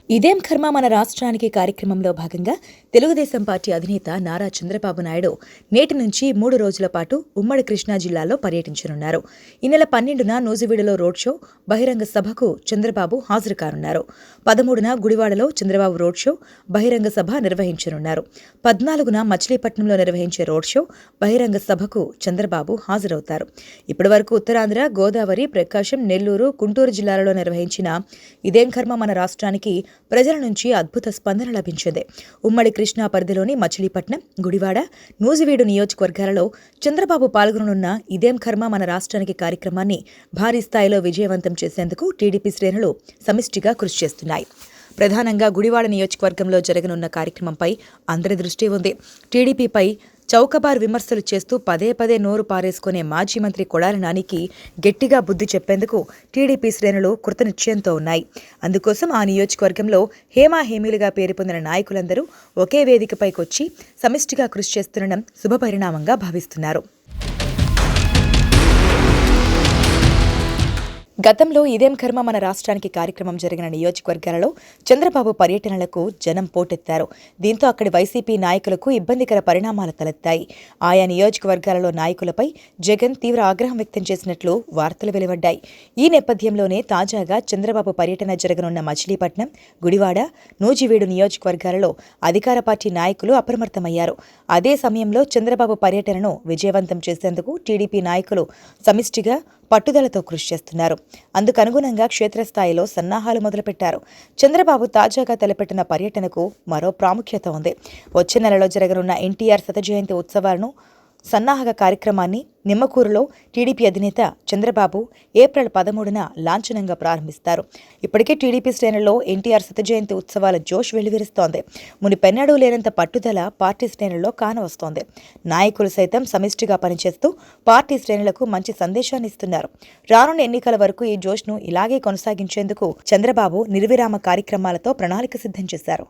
ఇదేం కర్మ మన రాష్ట్రానికి కార్యక్రమంలో భాగంగా తెలుగుదేశం పార్టీ అధినేత నారా చంద్రబాబు నాయుడు నేటి నుంచి 3 రోజుల పాటు ఉమ్మడి కృష్ణా జిల్లాలో పర్యటించనున్నారు. ఈ నెల 12న నూజివీడులో రోడ్ షో, బహిరంగ సభకు చంద్రబాబు హాజరు కానున్నారు. 13న గుడివాడలో చంద్రబాబు రోడ్ షో, బహిరంగ సభ నిర్వహించనున్నారు. 14న మచిలీపట్నంలో నిర్వహించే రోడ్ షో, బహిరంగ సభకు చంద్రబాబు హాజరవుతారు. ఇప్పటివరకు ఉత్తరాంధ్ర, గోదావరి, ప్రకాశం, నెల్లూరు, గుంటూరు జిల్లాలలో నిర్వహించిన ఇదేం కర్మ మన రాష్ట్రానికి ప్రజల నుంచి అద్భుత స్పందన లభించింది. ఉమ్మడి కృష్ణా పరిధిలోని మచిలీపట్నం, గుడివాడ, నూజివీడు నియోజకవర్గాలలో చంద్రబాబు పాల్గొననున్న ఇదేం కర్మ మన రాష్ట్రానికి కార్యక్రమాన్ని భారీ స్థాయిలో విజయవంతం చేసేందుకు టీడీపీ శ్రేణులు సమిష్టిగా కృషి చేస్తున్నాయి. ప్రధానంగా గుడివాడ నియోజకవర్గంలో జరగనున్న కార్యక్రమంపై అందరి దృష్టి ఉంది. టీడీపీపై చౌకబార్ విమర్శలు చేస్తూ పదే పదే నోరు పారేసుకునే మాజీ మంత్రి కొడాలి నానికి గట్టిగా బుద్ధి చెప్పేందుకు టీడీపీ శ్రేణులు కృతనిశ్చయంతో ఉన్నాయి. అందుకోసం ఆ నియోజకవర్గంలో హేమాహేమీలుగా పేరు పొందిన నాయకులందరూ ఒకే వేదికపైకొచ్చి సమిష్టిగా కృషి చేస్తుండడం శుభపరిణామంగా భావిస్తున్నారు. గతంలో ఇదేం కర్మ మన రాష్ట్రానికి కార్యక్రమం జరిగిన నియోజకవర్గాలలో చంద్రబాబు పర్యటనలకు జనం పోటెత్తారు. దీంతో అక్కడి వైసీపీ నాయకులకు ఇబ్బందికర పరిణామాలు తలెత్తాయి. ఆయా నియోజకవర్గాలలో నాయకులపై జగన్ తీవ్ర ఆగ్రహం వ్యక్తం చేసినట్లు వార్తలు వెలువడ్డాయి. ఈ నేపథ్యంలోనే తాజాగా చంద్రబాబు పర్యటన జరగనున్న మచిలీపట్నం, గుడివాడ, నూజివీడు నియోజకవర్గాలలో అధికార పార్టీ నాయకులు అప్రమత్తమయ్యారు. అదే సమయంలో చంద్రబాబు పర్యటనను విజయవంతం చేసేందుకు టీడీపీ నాయకులు సమిష్టిగా పట్టుదలతో కృషి చేస్తున్నారు. అందుకనుగుణంగా క్షేత్రస్థాయిలో సన్నాహాలు మొదలుపెట్టారు. చంద్రబాబు తాజాగా తలపెట్టిన పర్యటనకు మరో ప్రాముఖ్యత ఉంది. వచ్చే నెలలో జరగనున్న ఎన్టీఆర్ శత జయంతి ఉత్సవాలను సన్నాహక కార్యక్రమాన్ని నిమ్మకూరులో టీడీపీ అధినేత చంద్రబాబు ఏప్రిల్ 13న లాంఛనంగా ప్రారంభిస్తారు. ఇప్పటికే టీడీపీ శ్రేణుల్లో ఎన్టీఆర్ శత జయంతి ఉత్సవాల జోష్ వెల్లివిరుస్తోంది. మునిపెన్నడూ లేనంత పట్టుదల పార్టీ శ్రేణుల్లో కానవస్తోంది. నాయకులు సైతం సమిష్టిగా పనిచేస్తూ పార్టీ శ్రేణులకు మంచి సందేశాన్ని ఇస్తున్నారు. రానున్న ఎన్నికల వరకు ఈ జోష్ను ఇలాగే కొనసాగించేందుకు చంద్రబాబు నిర్విరామ కార్యక్రమాలతో ప్రణాళిక సిద్ధం చేశారు.